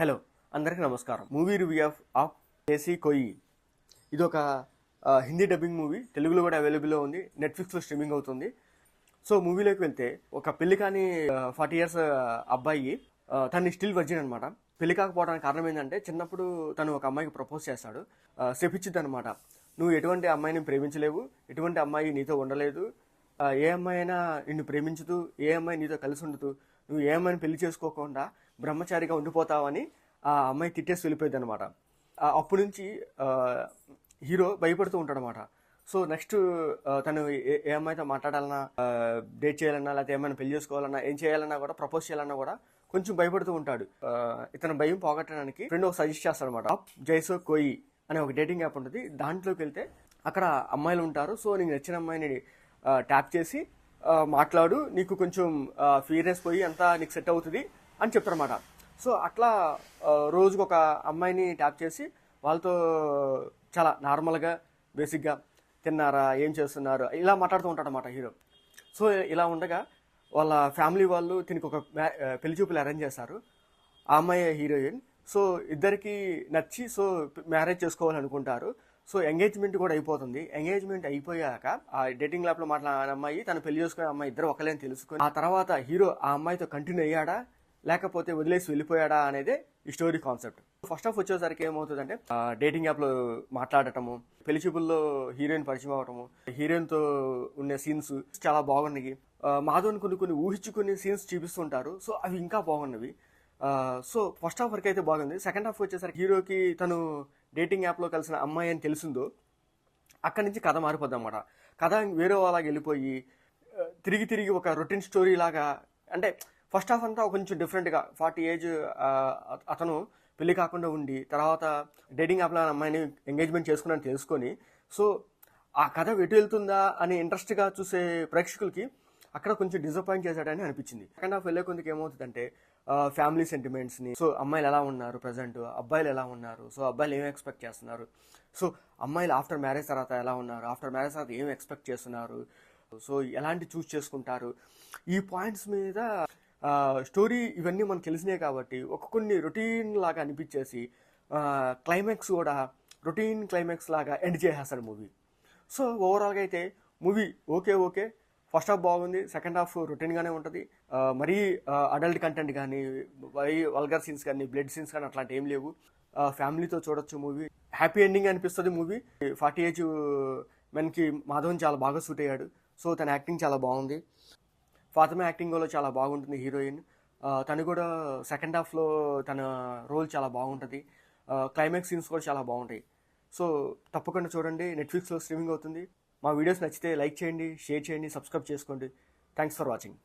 Hello, అందరికీ నమస్కారం. Movie review of దేశీ కొయి. ఇది ఒక హిందీ డబ్బింగ్ మూవీ. తెలుగులో కూడా అవైలబుల్లో ఉంది. నెట్ఫ్లిక్స్లో స్ట్రీమింగ్ అవుతుంది. సో మూవీలోకి వెళ్తే ఒక పెళ్లి కాని 40 years అబ్బాయి, తను స్టిల్ వర్జిన్ అనమాట. పెళ్లి కాకపోవడానికి కారణం ఏంటంటే, చిన్నప్పుడు తను ఒక అమ్మాయికి ప్రపోజ్ చేస్తాడు. శపించిద్ది అనమాట. నువ్వు ఎటువంటి అమ్మాయిని ప్రేమించలేవు, ఎటువంటి అమ్మాయి నీతో ఉండలేదు, ఏ అమ్మాయి అయినా నిన్ను ప్రేమించదు, ఏ అమ్మాయి నీతో కలిసి ఉండదు, నువ్వు ఏ అమ్మాయిని పెళ్లి చేసుకోకుండా బ్రహ్మచారిగా ఉండిపోతావని ఆ అమ్మాయి తిట్టేసి వెళ్ళిపోయింది అనమాట. అప్పటి నుంచి హీరో భయపడుతూ ఉంటాడు అనమాట. సో నెక్స్ట్ తను ఏ అమ్మాయితో మాట్లాడాలన్నా, డేట్ చేయాలన్నా, లేకపోతే ఏమైనా పెళ్లి చేసుకోవాలన్నా, ఏం చేయాలన్నా కూడా, ప్రపోజ్ చేయాలన్నా కూడా కొంచెం భయపడుతూ ఉంటాడు. ఇతను భయం పోగొట్టడానికి ఫ్రెండ్ ఒక సజెస్ట్ చేస్తాడు అనమాట. జైసో కోయి అనే ఒక డేటింగ్ యాప్ ఉంటుంది. దాంట్లోకి వెళ్తే అక్కడ అమ్మాయిలు ఉంటారు. సో నీకు నచ్చిన అమ్మాయిని ట్యాప్ చేసి మాట్లాడు, నీకు కొంచెం ఫీర్నెస్ పోయి అంతా నీకు సెట్ అవుతుంది అని చెప్తారన్నమాట. సో అట్లా రోజుకు ఒక అమ్మాయిని ట్యాప్ చేసి వాళ్ళతో చాలా నార్మల్గా, బేసిక్గా తిన్నారా, ఏం చేస్తున్నారు, ఇలా మాట్లాడుతూ ఉంటాడన్నమాట హీరో. సో ఇలా ఉండగా వాళ్ళ ఫ్యామిలీ వాళ్ళు దీనికి ఒక పెళ్లి చూపులు అరేంజ్ చేస్తారు. ఆ అమ్మాయి హీరోయిన్. సో ఇద్దరికి నచ్చి సో మ్యారేజ్ చేసుకోవాలనుకుంటారు. సో ఎంగేజ్మెంట్ కూడా అయిపోతుంది. ఎంగేజ్మెంట్ అయిపోయాక ఆ డేటింగ్ యాప్లో మాట్లాడిన అమ్మాయి, తను పెళ్లి చేసుకునే అమ్మాయి ఇద్దరు ఒకలే అని తెలుసుకుని, ఆ తర్వాత హీరో ఆ అమ్మాయితో కంటిన్యూ అయ్యాడా లేకపోతే వదిలేసి వెళ్ళిపోయాడా అనేదే ఈ స్టోరీ కాన్సెప్ట్. ఫస్ట్ హాఫ్ వచ్చేసరికి ఏమవుతుందంటే, డేటింగ్ యాప్లో మాట్లాడటము, పెళ్లి చూపుల్లో హీరోయిన్ పరిచయం అవటము, హీరోయిన్తో ఉన్న సీన్స్ చాలా బాగున్నాయి. మాధవన్ కొన్ని ఊహించుకుని సీన్స్ చూపిస్తుంటారు. సో అవి ఇంకా బాగున్నవి. సో ఫస్ట్ హాఫ్ వరకు అయితే బాగుంది. సెకండ్ హాఫ్ వచ్చేసరికి హీరోకి తను డేటింగ్ యాప్లో కలిసిన అమ్మాయి అని తెలిసిందో అక్కడి నుంచి కథ మారిపోద్ది అన్నమాట. కథ వేరే వాళ్ళకి వెళ్ళిపోయి తిరిగి ఒక రొటీన్ స్టోరీ లాగా, అంటే ఫస్ట్ హాఫ్ అంతా కొంచెం డిఫరెంట్గా 40 ఏజ్ అతను పెళ్లి కాకుండా ఉండి తర్వాత డేటింగ్ యాప్లో అమ్మాయిని ఎంగేజ్మెంట్ చేసుకున్నాను తెలుసుకొని, సో ఆ కథ ఎటు వెళ్తుందా అని ఇంట్రెస్ట్గా చూసే ప్రేక్షకులకి అక్కడ కొంచెం డిసప్పాయింట్ చేశాడని అనిపించింది. సెకండ్ హాఫ్ వెళ్ళే కొందుకు ఏమవుతుందంటే, ఫ్యామిలీ సెంటిమెంట్స్ని, సో అమ్మాయిలు ఎలా ఉన్నారు ప్రజెంట్, అబ్బాయిలు ఎలా ఉన్నారు, సో అబ్బాయిలు ఏం ఎక్స్పెక్ట్ చేస్తున్నారు, సో అమ్మాయిలు ఆఫ్టర్ మ్యారేజ్ తర్వాత ఎలా ఉన్నారు, ఆఫ్టర్ మ్యారేజ్ తర్వాత ఏం ఎక్స్పెక్ట్ చేస్తున్నారు, సో ఎలాంటి చూస్ చేసుకుంటారు, ఈ పాయింట్స్ మీద స్టోరీ ఇవన్నీ మనకు తెలిసినాయి కాబట్టి కొన్ని రొటీన్ లాగా అనిపించేసి క్లైమాక్స్ కూడా రొటీన్ క్లైమాక్స్ లాగా ఎండ్ చేసేస్తాడు మూవీ. సో ఓవరాల్గా అయితే మూవీ ఓకే, ఫస్ట్ హాఫ్ బాగుంది, సెకండ్ హాఫ్ రొటీన్గానే ఉంటుంది. మరీ అడల్ట్ కంటెంట్ కానీ, మరీ వల్గర్ సీన్స్ కానీ, బ్లడ్ సీన్స్ కానీ అట్లాంటి ఏం లేవు. ఫ్యామిలీతో చూడొచ్చు మూవీ. హ్యాపీ ఎండింగ్ అనిపిస్తుంది మూవీ. 40 ఏజ్ మెన్కి మాధవన్ చాలా బాగా సూట్ అయ్యాడు. సో తన యాక్టింగ్ చాలా బాగుంది. ఫాతిమా యాక్టింగ్ కూడా చాలా బాగుంటుంది హీరోయిన్. తను కూడా సెకండ్ హాఫ్లో తన రోల్ చాలా బాగుంటుంది. క్లైమాక్స్ సీన్స్ కూడా చాలా బాగుంటాయి. సో తప్పకుండా చూడండి. నెట్ఫ్లిక్స్లో స్ట్రీమింగ్ అవుతుంది. మా వీడియోస్ నచ్చితే లైక్ చేయండి, షేర్ చేయండి, సబ్స్క్రైబ్ చేసుకోండి. Thanks for watching.